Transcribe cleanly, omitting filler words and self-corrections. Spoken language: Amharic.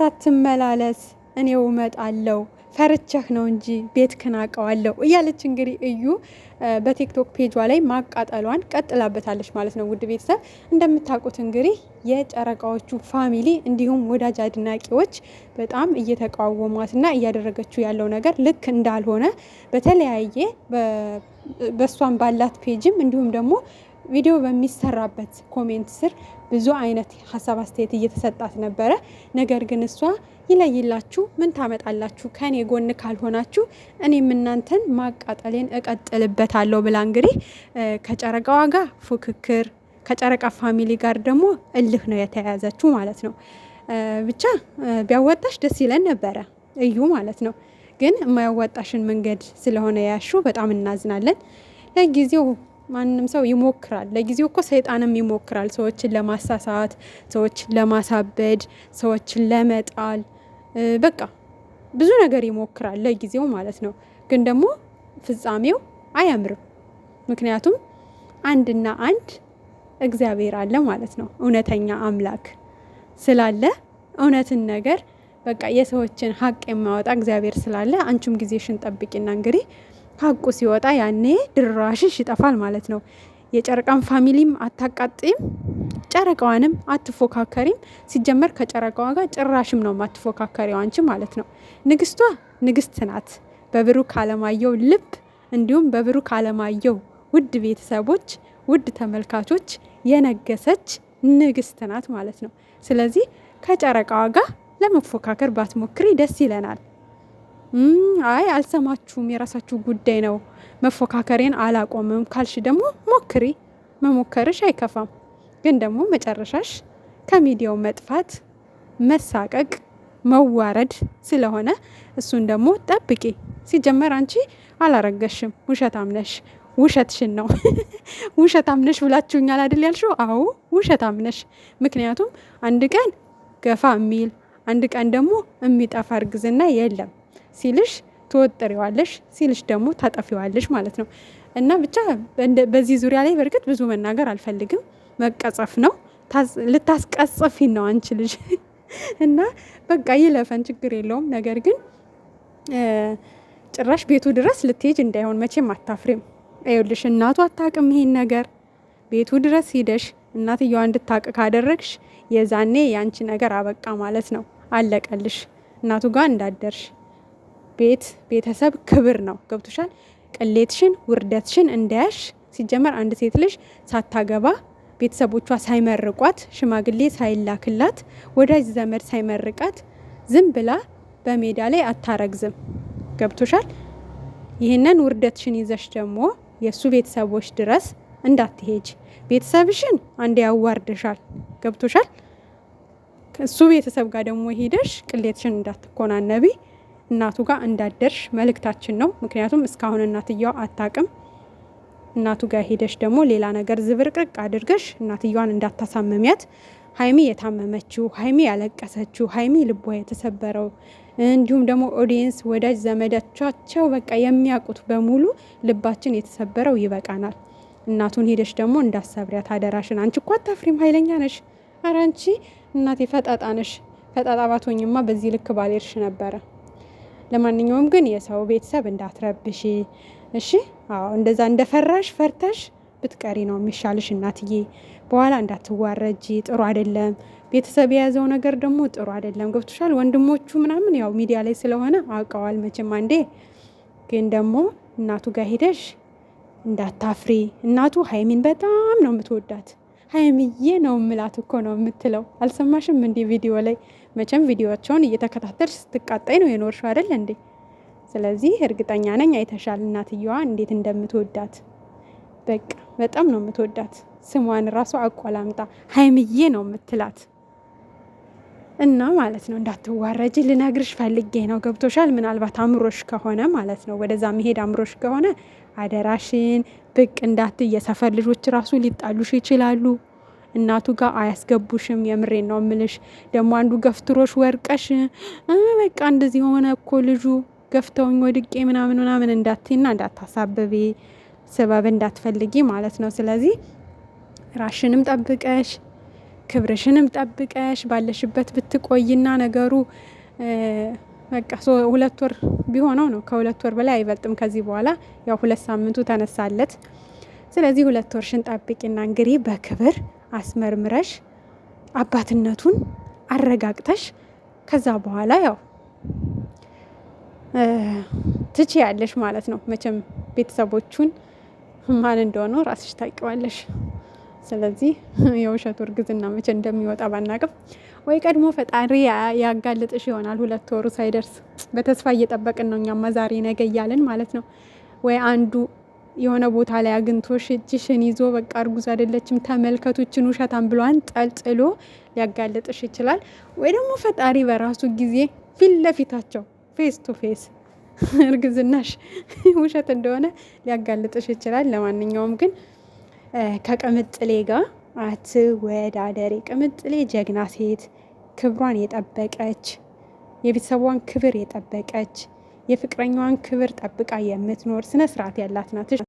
አትመላለስ እኔው እመጣለሁ ፈርቸህ ነው እንጂ ቤት ክናቀዋለሁ እያለች እንግዲህ እዩ በቲክቶክ ፔጇ ላይ ማቃጠሏን ቀጥላበታለች ማለት ነው። ውድ ቤተሰብ እንደምታውቁት እንግዲህ የጨረቃዎቹ ፋሚሊ እንዲሁም ወዳጅ አድናቂዎች በጣም እየተቃወሟትና እያደረገችው ያለው ነገር ልክ እንዳልሆነ በተለያየ በሷን ባላት ፔጅም እንዲሁም ደግሞ ቪዲዮ በሚሰራበት ኮሜንት ስር ብዙ አይነት ሀሳብ አስተያየት እየተሰጣት ነበረ። ነገር ግን እሷ ይለይላችሁ፣ ምን ታመጣላችሁ ከኔ ጎን ካልሆናችሁ እኔም እናንተን ማቃጠሌን እቀጥልበታለሁ ብላ እንግዲህ ከጨረቃዋ ጋር ፉክክር ከጨረቃ ፋሚሊ ጋር ደግሞ እልህ ነው የተያያዘችው ማለት ነው። ብቻ ቢያወጣሽ ደስ ይለን ነበረ እዩ ማለት ነው። ግን የማያወጣሽን መንገድ ስለሆነ ያሹ በጣም እናዝናለን። ለጊዜው ማንም ሰው ይሞክራል። ለጊዜው እኮ ሰይጣንም ይሞክራል ሰዎችን ለማሳሳት፣ ሰዎችን ለማሳበድ፣ ሰዎችን ለመጣል በቃ ብዙ ነገር ይሞክራል ለጊዜው ማለት ነው። ግን ደግሞ ፍጻሜው አያምርም። ምክንያቱም አንድና አንድ እግዚአብሔር አለ ማለት ነው። እውነተኛ አምላክ ስላለ እውነትን ነገር በቃ የሰዎችን ሀቅ የማወጣ እግዚአብሔር ስላለ አንቺም ጊዜሽን ጠብቂና እንግዲህ ሀቁ ሲወጣ ያኔ ድራሽሽ ይጠፋል ማለት ነው። የጨረቃን ፋሚሊም አታቃጥም፣ ጨረቃዋንም አትፎካከሪም። ሲጀመር ከጨረቃዋ ጋር ጭራሽም ነው ማትፎካከሪው አንቺ ማለት ነው። ንግስቷ ንግስት ናት በብሩክ አለማየሁ ልብ እንዲሁም በብሩክ አለማየሁ ውድ ቤተሰቦች ውድ ተመልካቾች የነገሰች ንግስት ናት ማለት ነው። ስለዚህ ከጨረቃዋ ጋር ለመፎካከር ባትሞክሪ ደስ ይለናል። አይ አልሰማችሁም፣ የራሳችሁ ጉዳይ ነው፣ መፎካከሬን አላቆምም ካልሽ ደግሞ ሞክሪ፣ መሞከርሽ አይከፋም። ግን ደግሞ መጨረሻሽ ከሚዲያው መጥፋት፣ መሳቀቅ፣ መዋረድ ስለሆነ እሱን ደግሞ ጠብቂ። ሲጀመር አንቺ አላረገሽም፣ ውሸታም ነሽ። ውሸትሽን ነው ውሸታም ነሽ ብላችሁኛል አይደል ያልሽው? አዎ ውሸታም ነሽ። ምክንያቱም አንድ ቀን ገፋ የሚል አንድ ቀን ደግሞ የሚጠፋ እርግዝና የለም ሲልሽ ትወጥሪዋለሽ፣ ሲልሽ ደግሞ ታጠፊዋለሽ ማለት ነው። እና ብቻ በዚህ ዙሪያ ላይ በእርግጥ ብዙ መናገር አልፈልግም። መቀጸፍ ነው፣ ልታስቀጽፊን ነው አንቺ ልጅ እና በቃ ይለፈን፣ ችግር የለውም። ነገር ግን ጭራሽ ቤቱ ድረስ ልትሄጅ እንዳይሆን መቼም አታፍሪም። ይኸውልሽ እናቱ አታውቅም ይሄን ነገር። ቤቱ ድረስ ሂደሽ እናትየዋ እንድታውቅ ካደረግሽ የዛኔ ያንቺ ነገር አበቃ ማለት ነው። አለቀልሽ። እናቱ ጋር እንዳደርሽ ቤተሰብ ክብር ነው። ገብቶሻል? ቅሌትሽን ውርደትሽን እንዳያሽ። ሲጀመር አንድ ሴት ልጅ ሳታገባ ቤተሰቦቿ ሳይመርቋት ሽማግሌ ሳይላክላት ወዳጅ ዘመድ ሳይመርቃት ዝም ብላ በሜዳ ላይ አታረግዝም። ገብቶሻል? ይህንን ውርደትሽን ይዘሽ ደግሞ የእሱ ቤተሰቦች ድረስ እንዳትሄጅ። ቤተሰብሽን አንዴ ያዋርደሻል። ገብቶሻል? እሱ ቤተሰብ ጋር ደግሞ ሄደሽ ቅሌትሽን እንዳትኮናነቢ፣ እናቱ ጋር እንዳደርሽ መልእክታችን ነው። ምክንያቱም እስካሁን እናትየዋ አታቅም። እናቱ ጋር ሄደሽ ደግሞ ሌላ ነገር ዝብርቅርቅ አድርገሽ እናትየዋን እንዳታሳመሚያት። ሀይሚ የታመመችው፣ ሀይሚ ያለቀሰችው፣ ሀይሚ ልቧ የተሰበረው እንዲሁም ደግሞ ኦዲየንስ ወዳጅ ዘመዳቻቸው በቃ የሚያውቁት በሙሉ ልባችን የተሰበረው ይበቃናል። እናቱን ሄደሽ ደግሞ እንዳሰብሪያት አደራሽን። አንቺ እኮ አታፍሪም፣ ኃይለኛ ነሽ። ኧረ አንቺ እናቴ ፈጣጣ ነሽ። ፈጣጣ ባትሆኝማ በዚህ ልክ ባልሄድሽ ነበረ። ለማንኛውም ግን የሰው ቤተሰብ እንዳትረብሽ እሺ። አዎ እንደዛ እንደፈራሽ ፈርተሽ ብትቀሪ ነው የሚሻልሽ እናትዬ። በኋላ እንዳትዋረጂ፣ ጥሩ አይደለም። ቤተሰብ የያዘው ነገር ደግሞ ጥሩ አይደለም። ገብቶሻል? ወንድሞቹ ምናምን ያው ሚዲያ ላይ ስለሆነ አውቀዋል መቼም አንዴ። ግን ደግሞ እናቱ ጋር ሄደሽ እንዳታፍሪ። እናቱ ሀይሚን በጣም ነው የምትወዳት። ሀይሚዬ ነው ምላት እኮ ነው የምትለው። አልሰማሽም እንዴ ቪዲዮ ላይ? መቼም ቪዲዮቸውን እየተከታተልሽ ስትቃጣይ ነው የኖርሽው አይደል እንዴ? ስለዚህ እርግጠኛ ነኝ አይተሻል እናትየዋ እንዴት እንደምትወዳት። በቃ በጣም ነው የምትወዳት። ስሟን ራሱ አቆላምጣ ሀይሚዬ ነው የምትላት። እና ማለት ነው እንዳትዋረጂ ልነግርሽ ፈልጌ ነው። ገብቶሻል? ምናልባት አምሮሽ ከሆነ ማለት ነው ወደዛ መሄድ አምሮሽ ከሆነ አደራሽን ብቅ እንዳትይ። የሰፈር ልጆች ራሱ ሊጣሉሽ ይችላሉ። እናቱ ጋር አያስገቡሽም። የምሬን ነው ምልሽ። ደግሞ አንዱ ገፍትሮሽ ወርቀሽ በቃ እንደዚህ ሆነ እኮ ልጁ ገፍተውኝ ወድቄ ምናምን ምናምን እንዳትይና እንዳታሳብቢ፣ ስበብ እንዳትፈልጊ ማለት ነው። ስለዚህ ራሽንም ጠብቀሽ ክብርሽንም ጠብቀሽ ባለሽበት ብትቆይና ነገሩ በቃ 2 ወር ቢሆነው ነው። ከ2 ወር በላይ አይበልጥም። ከዚህ በኋላ ያው 2 ሳምንቱ ተነሳለት። ስለዚህ 2 ወርሽን ጠብቂና እንግዲህ በክብር አስመርምረሽ አባትነቱን አረጋግተሽ ከዛ በኋላ ያው ትችያለሽ ማለት ነው። መቼም ቤተሰቦቹን ማን እንደሆነ ራስሽ ታውቂዋለሽ። ስለዚህ የውሸቱ እርግዝና መቼ እንደሚወጣ ባናቅም ወይ ቀድሞ ፈጣሪ ያጋልጥሽ ይሆናል 2 ወሩ ሳይደርስ። በተስፋ እየጠበቅን ነው እኛማ ዛሬ ነገ እያልን ማለት ነው። ወይ አንዱ የሆነ ቦታ ላይ አግኝቶሽ እጅሽን ይዞ በቃ እርጉዝ አይደለችም ተመልከቱችን ውሸታም ብሏን ጠልጥሎ ሊያጋልጥሽ ይችላል። ወይ ደግሞ ፈጣሪ በራሱ ጊዜ ፊት ለፊታቸው ፌስ ቱ ፌስ እርግዝናሽ ውሸት እንደሆነ ሊያጋልጥሽ ይችላል። ለማንኛውም ግን ከቅምጥሌ ጋር አትወዳደሪ። ቅምጥሌ ጀግና ሴት፣ ክብሯን የጠበቀች የቤተሰቧን ክብር የጠበቀች የፍቅረኛዋን ክብር ጠብቃ የምትኖር ስነ ስርዓት ያላት ናት።